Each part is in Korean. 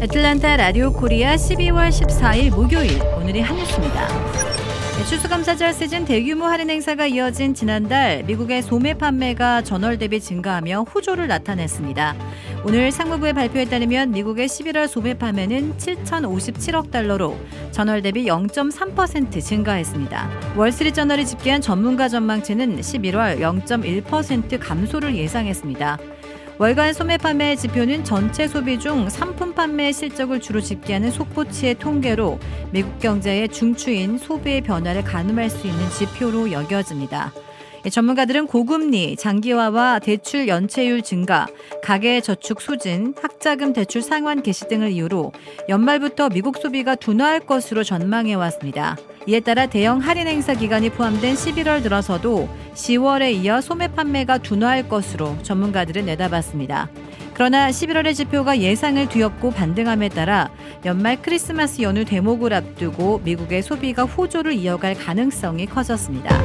애틀란타 라디오 코리아 12월 14일 목요일, 오늘의 한 뉴스입니다. 추수감사절 시즌 대규모 할인 행사가 이어진 지난달 미국의 소매 판매가 전월 대비 증가하며 호조를 나타냈습니다. 오늘 상무부의 발표에 따르면 미국의 11월 소매 판매는 7,057억 달러로 전월 대비 0.3% 증가했습니다. 월스트리트저널이 집계한 전문가 전망치는 11월 0.1% 감소를 예상했습니다. 월간 소매 판매 지표는 전체 소비 중 상품 판매 실적을 주로 집계하는 속보치의 통계로 미국 경제의 중추인 소비의 변화를 가늠할 수 있는 지표로 여겨집니다. 전문가들은 고금리, 장기화와 대출 연체율 증가, 가계저축 소진, 학자금 대출 상환 개시 등을 이유로 연말부터 미국 소비가 둔화할 것으로 전망해왔습니다. 이에 따라 대형 할인 행사 기간이 포함된 11월 들어서도 10월에 이어 소매 판매가 둔화할 것으로 전문가들은 내다봤습니다. 그러나 11월의 지표가 예상을 뒤엎고 반등함에 따라 연말 크리스마스 연휴 대목을 앞두고 미국의 소비가 호조를 이어갈 가능성이 커졌습니다.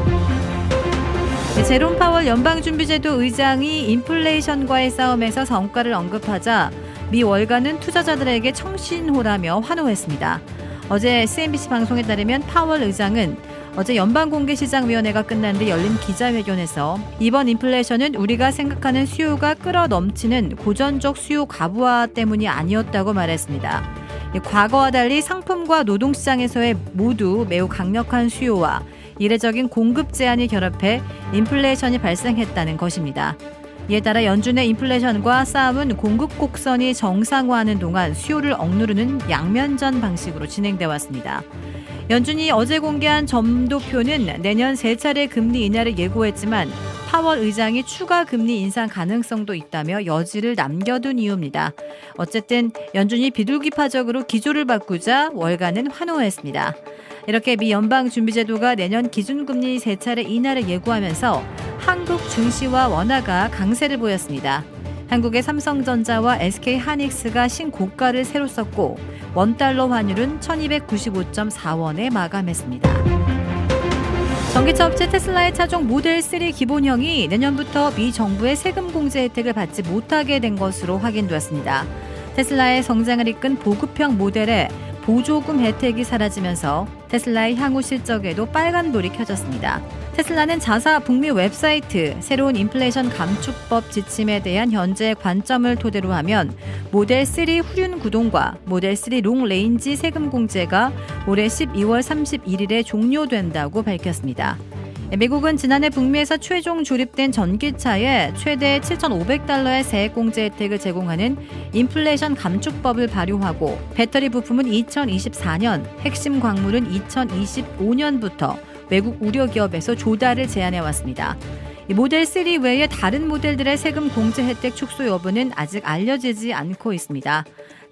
제롬 파월 연방준비제도 의장이 인플레이션과의 싸움에서 성과를 언급하자 미 월가는 투자자들에게 청신호라며 환호했습니다. 어제 CNBC 방송에 따르면 파월 의장은 어제 연방공개시장위원회가 끝난 뒤 열린 기자회견에서 이번 인플레이션은 우리가 생각하는 수요가 끌어넘치는 고전적 수요 과부하 때문이 아니었다고 말했습니다. 과거와 달리 상품과 노동시장에서의 모두 매우 강력한 수요와 이례적인 공급 제한이 결합해 인플레이션이 발생했다는 것입니다. 이에 따라 연준의 인플레이션과 싸움은 공급 곡선이 정상화하는 동안 수요를 억누르는 양면전 방식으로 진행돼 왔습니다. 연준이 어제 공개한 점도표는 내년 3차례 금리 인하를 예고했지만 파월 의장이 추가 금리 인상 가능성도 있다며 여지를 남겨둔 이유입니다. 어쨌든 연준이 비둘기파적으로 기조를 바꾸자 월가는 환호했습니다. 이렇게 미 연방준비제도가 내년 기준금리 3차례 인하를 예고하면서 한국 증시와 원화가 강세를 보였습니다. 한국의 삼성전자와 SK하이닉스가 신고가를 새로 썼고 원달러 환율은 1295.4원에 마감했습니다. 전기차 업체 테슬라의 차종 모델 3 기본형이 내년부터 미 정부의 세금 공제 혜택을 받지 못하게 된 것으로 확인되었습니다. 테슬라의 성장을 이끈 보급형 모델에 보조금 혜택이 사라지면서 테슬라의 향후 실적에도 빨간불이 켜졌습니다. 테슬라는 자사 북미 웹사이트 새로운 인플레이션 감축법 지침에 대한 현재의 관점을 토대로 하면 모델 3 후륜 구동과 모델 3 롱레인지 세금 공제가 올해 12월 31일에 종료된다고 밝혔습니다. 미국은 지난해 북미에서 최종 조립된 전기차에 최대 7,500달러의 세액공제 혜택을 제공하는 인플레이션 감축법을 발효하고 배터리 부품은 2024년, 핵심 광물은 2025년부터 외국 우려 기업에서 조달을 제한해왔습니다. 모델 3 외에 다른 모델들의 세금 공제 혜택 축소 여부는 아직 알려지지 않고 있습니다.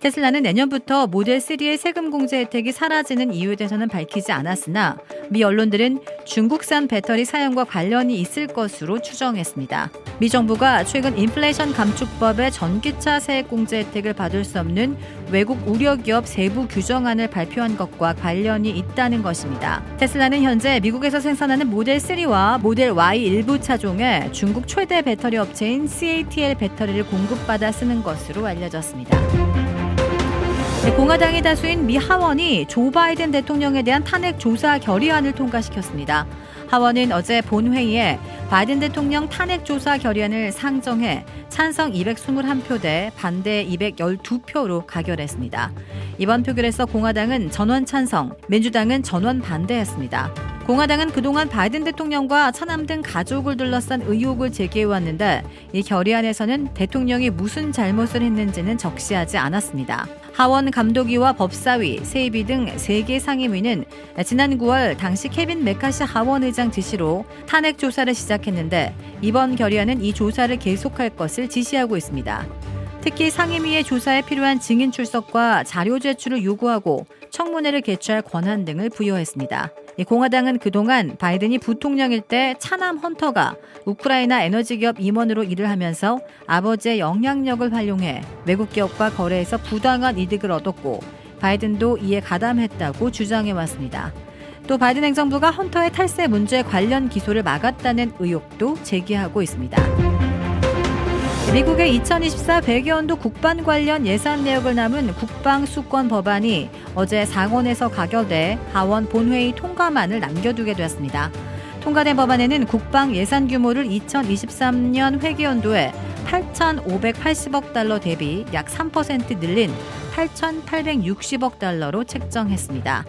테슬라는 내년부터 모델 3의 세금 공제 혜택이 사라지는 이유에 대해서는 밝히지 않았으나 미 언론들은 중국산 배터리 사용과 관련이 있을 것으로 추정했습니다. 미 정부가 최근 인플레이션 감축법의 전기차 세액 공제 혜택을 받을 수 없는 외국 우려 기업 세부 규정안을 발표한 것과 관련이 있다는 것입니다. 테슬라는 현재 미국에서 생산하는 모델 3와 모델 Y 일부 차종에 중국 최대 배터리 업체인 CATL 배터리를 공급받아 쓰는 것으로 알려졌습니다. 공화당의 다수인 미 하원이 조 바이든 대통령에 대한 탄핵 조사 결의안을 통과시켰습니다. 하원은 어제 본회의에 바이든 대통령 탄핵 조사 결의안을 상정해 찬성 221표 대 반대 212표로 가결했습니다. 이번 표결에서 공화당은 전원 찬성, 민주당은 전원 반대했습니다. 공화당은 그동안 바이든 대통령과 차남 등 가족을 둘러싼 의혹을 제기해왔는데 이 결의안에서는 대통령이 무슨 잘못을 했는지는 적시하지 않았습니다. 하원 감독위와 법사위, 세이비 등 3개 상임위는 지난 9월 당시 케빈 메카시 하원 의장 지시로 탄핵 조사를 시작했는데 이번 결의안은 이 조사를 계속할 것을 지시하고 있습니다. 특히 상임위의 조사에 필요한 증인 출석과 자료 제출을 요구하고 청문회를 개최할 권한 등을 부여했습니다. 공화당은 그동안 바이든이 부통령일 때 차남 헌터가 우크라이나 에너지 기업 임원으로 일을 하면서 아버지의 영향력을 활용해 외국 기업과 거래해서 부당한 이득을 얻었고 바이든도 이에 가담했다고 주장해왔습니다. 또 바이든 행정부가 헌터의 탈세 문제 관련 기소를 막았다는 의혹도 제기하고 있습니다. 미국의 2024 백여연도 국방 관련 예산 내역을 담은 국방수권 법안이 어제 상원에서 가결돼 하원 본회의 통과만을 남겨두게 되었습니다. 통과된 법안에는 국방 예산 규모를 2023년 회계연도에 8,580억 달러 대비 약 3% 늘린 8,860억 달러로 책정했습니다.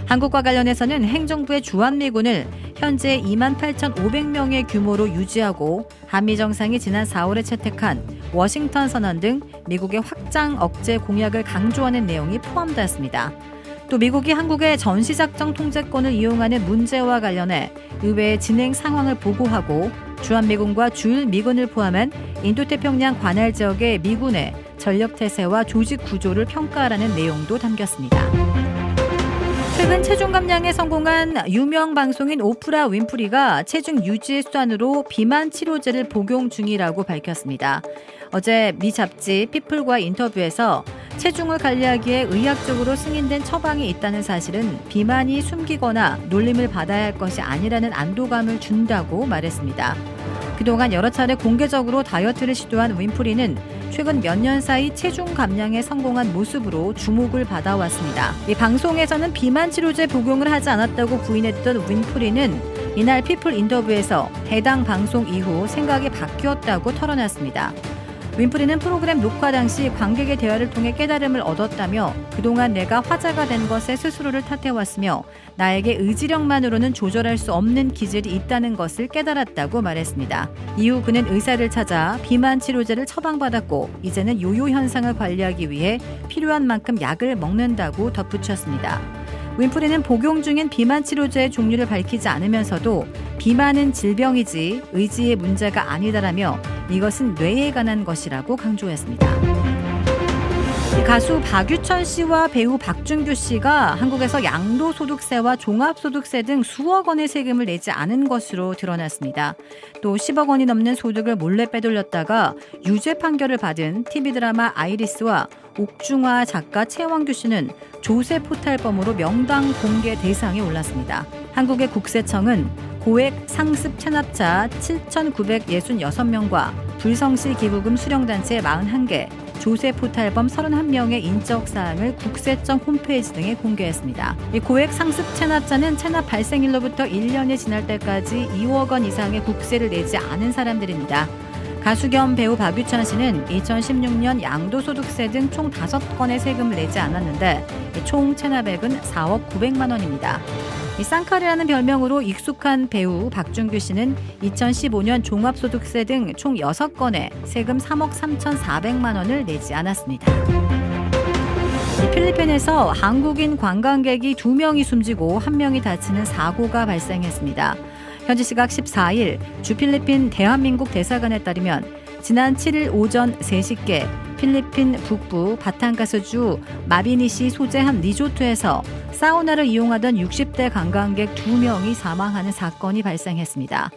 한국과 관련해서는 행정부의 주한미군을 현재 28,500명의 규모로 유지하고 한미 정상이 지난 4월에 채택한 워싱턴 선언 등 미국의 확장 억제 공약을 강조하는 내용이 포함되었습니다. 또 미국이 한국의 전시작전 통제권을 이용하는 문제와 관련해 의회의 진행 상황을 보고하고 주한미군과 주일미군을 포함한 인도태평양 관할 지역의 미군의 전력태세와 조직 구조를 평가하라는 내용도 담겼습니다. 최근 체중 감량에 성공한 유명 방송인 오프라 윈프리가 체중 유지의 수단으로 비만 치료제를 복용 중이라고 밝혔습니다. 어제 미 잡지 피플과 인터뷰에서 체중을 관리하기에 의학적으로 승인된 처방이 있다는 사실은 비만이 숨기거나 놀림을 받아야 할 것이 아니라는 안도감을 준다고 말했습니다. 그동안 여러 차례 공개적으로 다이어트를 시도한 윈프리는 최근 몇 년 사이 체중 감량에 성공한 모습으로 주목을 받아왔습니다. 이 방송에서는 비만 치료제 복용을 하지 않았다고 부인했던 윈프리는 이날 피플 인터뷰에서 해당 방송 이후 생각이 바뀌었다고 털어놨습니다. 윈프리는 프로그램 녹화 당시 관객의 대화를 통해 깨달음을 얻었다며 그동안 내가 화제가 된 것에 스스로를 탓해왔으며 나에게 의지력만으로는 조절할 수 없는 기질이 있다는 것을 깨달았다고 말했습니다. 이후 그는 의사를 찾아 비만 치료제를 처방받았고 이제는 요요 현상을 관리하기 위해 필요한 만큼 약을 먹는다고 덧붙였습니다. 윈프리는 복용 중인 비만 치료제의 종류를 밝히지 않으면서도 비만은 질병이지 의지의 문제가 아니다라며 이것은 뇌에 관한 것이라고 강조했습니다. 가수 박유천 씨와 배우 박준규 씨가 한국에서 양도소득세와 종합소득세 등 수억 원의 세금을 내지 않은 것으로 드러났습니다. 또 10억 원이 넘는 소득을 몰래 빼돌렸다가 유죄 판결을 받은 TV드라마 아이리스와 옥중화 작가 최원규 씨는 조세 포탈범으로 명당 공개 대상에 올랐습니다. 한국의 국세청은 고액 상습 체납자 7,966명과 불성실 기부금 수령단체 41개, 조세 포탈범 31명의 인적 사항을 국세청 홈페이지 등에 공개했습니다. 이 고액 상습 체납자는 체납 발생일로부터 1년이 지날 때까지 2억 원 이상의 국세를 내지 않은 사람들입니다. 가수 겸 배우 박유천 씨는 2016년 양도소득세 등 총 5건의 세금을 내지 않았는데 총 체납액은 4억 900만 원입니다. 이 쌍칼이라는 별명으로 익숙한 배우 박준규 씨는 2015년 종합소득세 등 총 6건의 세금 3억 3,400만 원을 내지 않았습니다. 필리핀에서 한국인 관광객이 2명이 숨지고 1명이 다치는 사고가 발생했습니다. 현지 시각 14일 주 필리핀 대한민국 대사관에 따르면 지난 7일 오전 3시께 필리핀 북부 바탕가스주 마비니시 소재한 리조트에서 사우나를 이용하던 60대 관광객 2명이 사망하는 사건이 발생했습니다.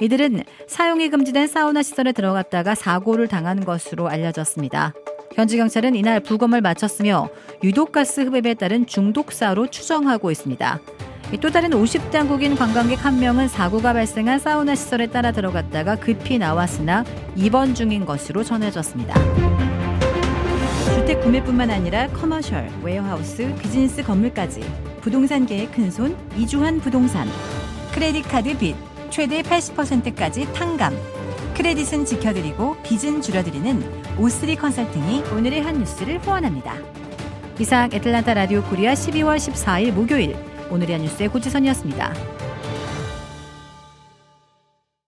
이들은 사용이 금지된 사우나 시설에 들어갔다가 사고를 당한 것으로 알려졌습니다. 현지 경찰은 이날 부검을 마쳤으며 유독가스 흡입에 따른 중독사로 추정하고 있습니다. 또 다른 50대 한국인 관광객 1명은 사고가 발생한 사우나 시설에 따라 들어갔다가 급히 나왔으나 입원 중인 것으로 전해졌습니다. 주택 구매뿐만 아니라 커머셜, 웨어하우스, 비즈니스 건물까지 부동산계의 큰손 이주환 부동산. 크레딧 카드 빚 최대 80%까지 탕감. 크레딧은 지켜드리고 빚은 줄여드리는 O3 컨설팅이 오늘의 한 뉴스를 후원합니다. 이상 애틀란타 라디오 코리아 12월 14일 목요일 오늘의 한 뉴스의 고지선이었습니다.